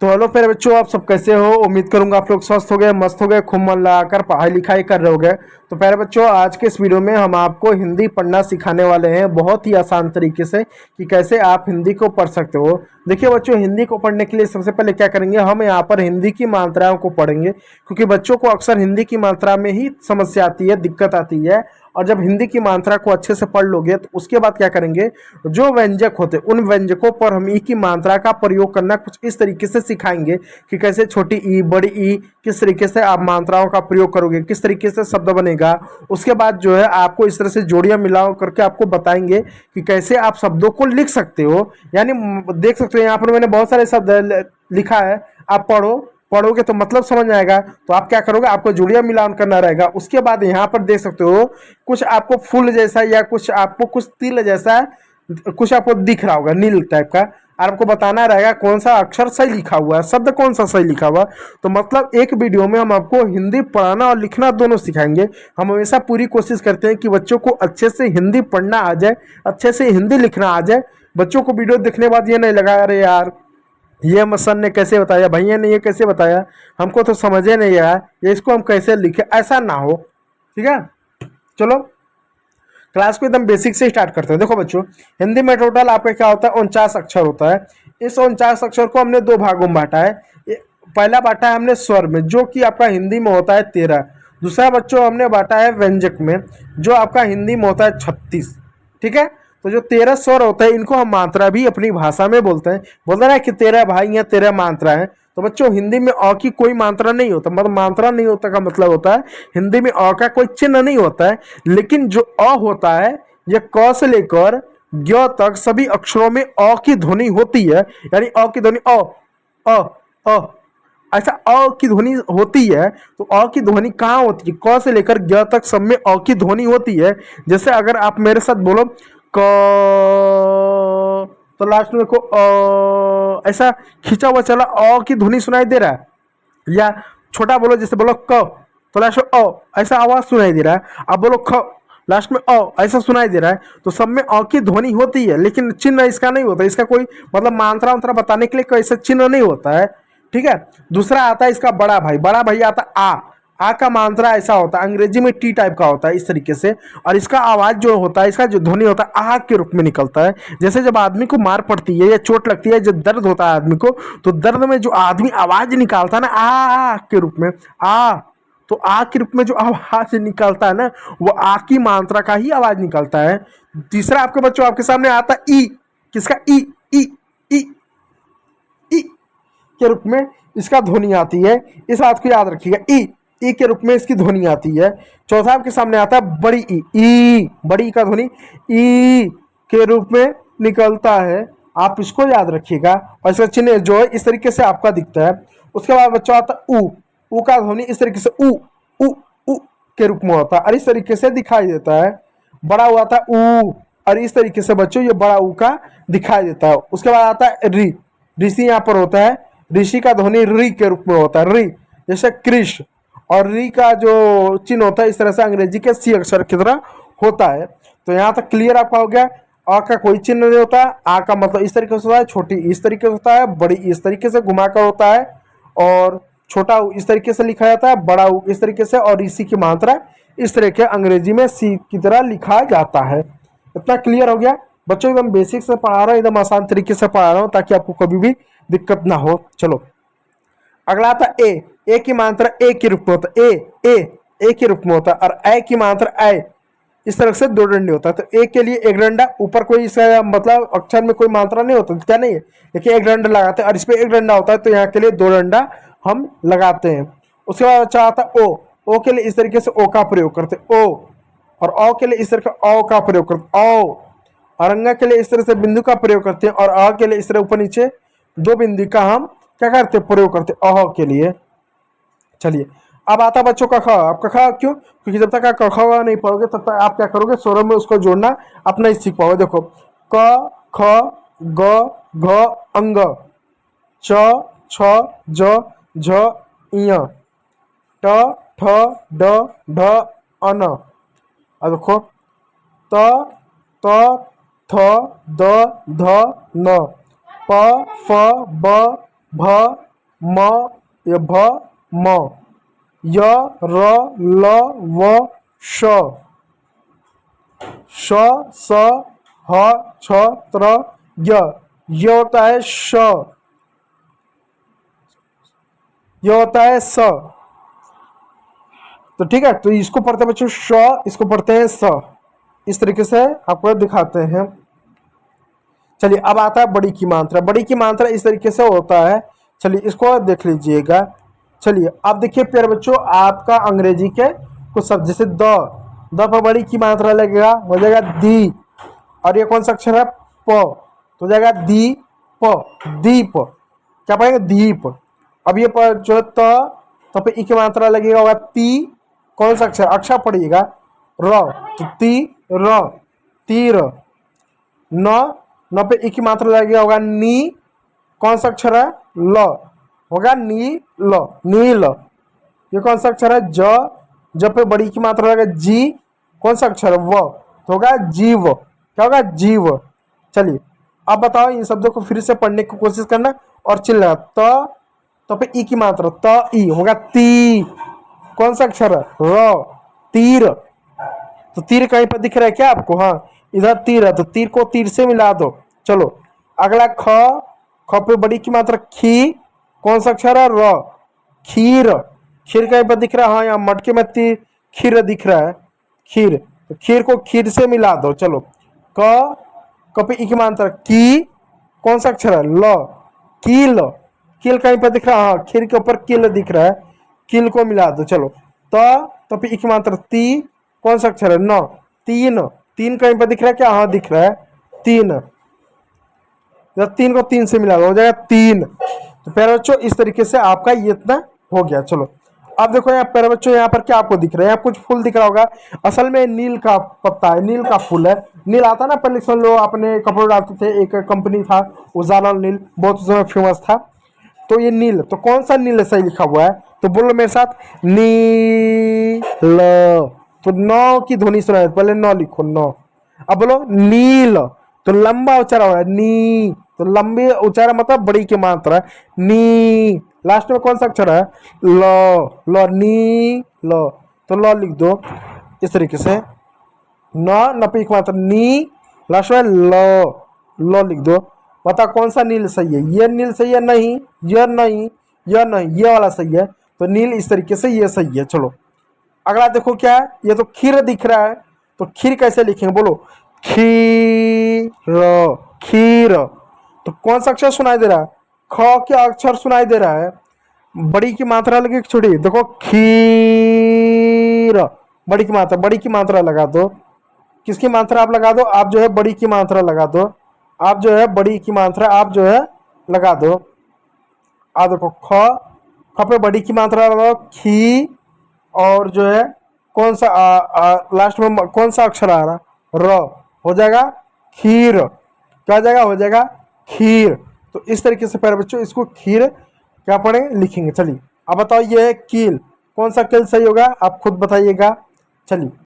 तो हेलो प्यारे बच्चों, आप सब कैसे हो। उम्मीद करूंगा आप लोग स्वस्थ हो गए, मस्त हो गए, खूब मन लगाकर पढ़ाई लिखाई कर रहे होगे। तो प्यारे बच्चों, आज के इस वीडियो में हम आपको हिंदी पढ़ना सिखाने वाले हैं बहुत ही आसान तरीके से कि कैसे आप हिंदी को पढ़ सकते हो। देखिए बच्चों, हिंदी को पढ़ने के लिए सबसे पहले क्या करेंगे, हम यहाँ पर हिंदी की मात्राओं को पढ़ेंगे, क्योंकि बच्चों को अक्सर हिंदी की मात्रा में ही समस्या आती है, दिक्कत आती है। और जब हिंदी की मात्रा को अच्छे से पढ़ लोगे तो उसके बाद क्या करेंगे, जो व्यंजक होते उन व्यंजकों पर हम ई की मात्रा का प्रयोग करना कुछ इस तरीके से सिखाएंगे कि कैसे छोटी ई, बड़ी ई, किस तरीके से आप मात्राओं का प्रयोग करोगे, किस तरीके से शब्द बनेगा। उसके बाद जो है आपको इस तरह से जोड़ियां मिलाओ करके आपको बताएंगे कि कैसे आप शब्दों को लिख सकते हो। यानी देख सकते हो यहाँ पर मैंने बहुत सारे शब्द लिखा है, आप पढ़ोगे तो मतलब समझ आएगा। तो आप क्या करोगे, आपको जोड़ियां मिलान करना रहेगा। उसके बाद यहाँ पर देख सकते हो कुछ आपको फूल जैसा या कुछ आपको कुछ तिल जैसा कुछ आपको दिख रहा होगा, नील टाइप का, और आपको बताना रहेगा कौन सा अक्षर सही लिखा हुआ है, शब्द कौन सा सही लिखा हुआ। तो मतलब एक वीडियो में हम आपको हिंदी पढ़ाना और लिखना दोनों सिखाएंगे। हम हमेशा पूरी कोशिश करते हैं कि बच्चों को अच्छे से हिंदी पढ़ना आ जाए, अच्छे से हिंदी लिखना आ जाए। बच्चों को वीडियो देखने के बाद ये नहीं लगा अरे यार ये सर ने कैसे बताया, भैया ने ये कैसे बताया, हमको तो समझे नहीं आया, ये इसको हम कैसे लिखे, ऐसा ना हो। ठीक है, चलो क्लास को एकदम बेसिक से स्टार्ट करते हैं। देखो बच्चों, हिंदी में टोटल आपका क्या होता है, 49 अक्षर होता है। इस 49 अक्षर को हमने दो भागों में बांटा है। पहला बांटा है हमने स्वर में, जो कि आपका हिंदी में होता है 13। दूसरा बच्चों हमने बांटा है व्यंजक में, जो आपका हिंदी में होता है 36। ठीक है, तो जो 13 स्वर होते हैं इनको हम मात्रा भी अपनी भाषा में बोलते हैं। बोलते ना कि 13 भाई या 13 मात्रा है। तो बच्चों हिंदी में अ की कोई मात्रा नहीं होता, मतलब मात्रा नहीं होता का मतलब होता है हिंदी में अ का कोई चिन्ह नहीं होता है। लेकिन जो अ होता है यह क से लेकर ज्ञ तक सभी अक्षरों में अ की ध्वनि होती है। यानी अ की ध्वनि अ अ ऐसा अ की ध्वनि होती है। तो अ की ध्वनि कहाँ होती है, क से लेकर ज्ञ तक सब में अ की ध्वनि होती है। जैसे अगर आप मेरे साथ बोलो क, तो लास्ट में को ऐसा खींचा हुआ चला अ की ध्वनि सुनाई दे रहा है। या छोटा बोलो, जैसे बोलो क तो लास्ट में ऐसा आवाज सुनाई दे रहा है। अब बोलो ख, लास्ट में ऐसा सुनाई दे रहा है। तो सब में अ की ध्वनि होती है, लेकिन चिन्ह इसका नहीं होता। इसका कोई मतलब मात्रा वात्रा बताने के लिए कोई ऐसा चिन्ह नहीं होता है। ठीक है, दूसरा आता है इसका बड़ा भाई। बड़ा भाई आता है आ का मात्रा ऐसा होता है, अंग्रेजी में टी टाइप का होता है इस तरीके से। और इसका आवाज जो होता है, इसका जो ध्वनि होता है आ के रूप में निकलता है। जैसे जब आदमी को मार पड़ती है या चोट लगती है, जब दर्द होता है आदमी को, तो दर्द में जो आदमी आवाज निकालता है ना आ के रूप में, तो आ के रूप में जो आवाज निकलता है ना, वो आ की मात्रा का ही आवाज निकलता है। तीसरा आपके बच्चों आपके सामने आता है ई। किसका ई, ई ई ई के रूप में इसका ध्वनि आती है। इस बात को याद रखिएगा, ई के रूप में इसकी ध्वनि आती है। चौथा आपके सामने आता है बड़ी ई, बड़ी का ध्वनि ई के रूप में निकलता है। आप इसको याद रखिएगा। और इसका चिन्ह जो है इस तरीके से आपका दिखता है। उसके बाद बच्चा आता है ऊ का ध्वनि इस तरीके से ऊ ऊ ऊ के रूप में होता है और इस तरीके से दिखाई देता है। बड़ा हुआ था ऊ, और इस तरीके से बच्चों ये बड़ा ऊ का दिखाई देता है। उसके बाद आता है री, ऋषि यहाँ पर होता है, ऋषि का ध्वनि री के रूप में होता है, री जैसे कृष। और री का जो चिन्ह होता है इस तरह से अंग्रेजी के सी अक्षर की तरह होता है। तो यहाँ तक क्लियर आपका हो गया। अ का कोई चिन्ह नहीं होता, आ का मतलब इस तरीके से होता है, छोटी इस तरीके से होता है, बड़ी इस तरीके से घुमाकर होता है, और छोटा ऊ इस तरीके से लिखा जाता है, बड़ा ऊ इस तरीके से, और ऋषि की मात्रा इस तरह के अंग्रेजी में सी की तरह लिखा जाता है। इतना क्लियर हो गया बच्चों, एकदम बेसिक से पढ़ा रहा हूँ, एकदम आसान तरीके से पढ़ा रहा हूँ ताकि आपको कभी भी दिक्कत ना हो। चलो अगला आता ए की मात्रा ए के रूप में होता है, ए के रूप में होता है, और ए की मात्रा ए इस तरह से दो डंडे होता है। तो ए के लिए एक डंडा, ऊपर कोई इसका मतलब अक्षर में कोई मात्रा नहीं होता, क्या नहीं है, देखिए एक डंडा लगाते हैं, और इस पे एक डंडा होता है, तो यहाँ के लिए दो डंडा हम लगाते हैं। उसके बाद अच्छा आता है ओ के लिए इस तरीके से ओ का प्रयोग करते हैं, ओ, और औ के लिए इस तरह का औ का प्रयोग करते हैं, औ, और अंगा के लिए इस तरह से बिंदु का प्रयोग करते हैं, और अ के लिए इस तरह ऊपर नीचे दो बिंदु का हम क्या करते हैं, प्रयोग करते हैं अह के लिए। चलिए अब आता बच्चों का ख। आप का ख क्यों, क्योंकि जब तक आप क ख नहीं पढ़ोगे तब तक आप क्या करोगे, स्वरों में उसको जोड़ना अपना ही सीख पाओगे। देखो क ख ग घ अंग, च छ ज झ ञ, ट ठ ड ढ अन। अब देखो त त थ द ध न, प फ ब भ म, ये भ, म, य, र, ल, व, श, श, स, ह, छ, त्र, य। ये होता है श, ये होता है स। तो ठीक है, तो इसको पढ़ते हैं बच्चों श, इसको पढ़ते हैं स। इस तरीके से आपको दिखाते हैं। चलिए अब आता है बड़ी की मात्रा। बड़ी की मात्रा इस तरीके से होता है। चलिए इसको देख लीजिएगा। चलिए अब देखिए प्यारे बच्चों, आपका अंग्रेजी के कुछ शब्द जैसे द पर बड़ी की मात्रा लगेगा, हो जाएगा दी। और ये कौन सा अक्षर है? प, तो हो जाएगा दी प, दीप। क्या पढ़ेंगे? दीप। अब ये पर जो है तो पे ई की मात्रा लगेगा, होगा ती। कौन सा अक्षर? अक्षर पढ़िएगा र, तो ती र, तीर। न पे ई की मात्रा लगेगा, होगा नी। कौन सा अक्षर है? ल, होगा नी ल, नील। ये कौन सा अक्षर है? ज पे बड़ी की मात्रा लगेगा जी। कौन सा अक्षर है? व, तो होगा जीव। क्या होगा? जीव। चलिए अब बताओ, इन शब्दों को फिर से पढ़ने की कोशिश करना और चिल्ला। तो पे ई की मात्रा त ई, होगा ती। कौन सा अक्षर है? र, तीर। तो तीर कहीं पर दिख रहा है क्या आपको? हाँ, इधर तीर है, तो तीर को तीर से मिला दो। चलो अगला ख पे बड़ी की मात्रा खी। कौन सा अक्षर है? र, खीर। खीर कहीं पर दिख रहा है? हाँ, यहाँ मटके में खीर दिख रहा है, खीर। तो खीर को खीर से मिला दो। चलो क पे ई की मात्रा की। कौन सा अक्षर है? ल, कील। कील कहीं पर दिख रहा है? हाँ, खीर के ऊपर किल दिख रहा है, किल को मिला दो। चलो तो पे ई की मात्रा ती। कौन सा अक्षर है? न, तीन। तीन कहीं पर दिख रहा है क्या? हाँ दिख रहा है, तीन। जब तीन को तीन से मिला दो, हो जाएगा तीन। तो प्यारे बच्चों इस तरीके से आपका ये इतना हो गया। चलो अब देखो यहाँ प्यारे बच्चों, यहाँ पर क्या आपको दिख रहा है? यहाँ कुछ फूल दिख रहा होगा। असल में नील का पत्ता है, नील का फूल है। नील आता ना, पहले सुन लो, अपने कपड़े डालते थे, एक कंपनी था उजाला नील, बहुत उस समय फेमस था। तो ये नील, तो कौन सा नील सही लिखा हुआ है? तो बोलो मेरे साथ, नील। तो नौ की ध्वनि सुनाए, पहले नौ लिखो, नौ। अब बोलो नील, तो लंबा उच्चारण हो रहा है नी, तो लंबी उच्चारण मतलब बड़ी की मात्रा नी। लास्ट में कौन सा अक्षर है? ल, ल, नी ल, तो ल लिख दो इस तरीके से। न पे एक मात्रा नी, लास्ट में ल लिख दो। बता कौन सा नील सही है? ये नील सही है? नहीं, यह नहीं, यह नहीं, ये वाला सही है। तो नील इस तरीके से ये सही है। चलो अगला देखो क्या है? ये तो खीर दिख रहा है, तो खीर कैसे लिखेंगे? बोलो खीर, खीर। तो कौन सा अक्षर सुनाई दे रहा है? ख क्या अक्षर सुनाई दे रहा है? बड़ी की मात्रा लगे छोड़ी, देखो खीर। बड़ी की मात्रा लगा दो। किसकी मात्रा आप लगा दो? आप जो है बड़ी की मात्रा लगा दो। आप जो है बड़ी की मात्रा आप जो है लगा दो। आ देखो ख पे बड़ी की मात्रा लगाओ खी। और जो है कौन सा लास्ट में कौन सा अक्षर आ रहा? र, हो जाएगा खीर। क्या हो जाएगा? हो जाएगा खीर। तो इस तरीके से प्यारे बच्चों इसको खीर क्या पढ़े लिखेंगे। चलिए अब बताओ, ये है कील। कौन सा कील सही होगा? आप खुद बताइएगा। चलिए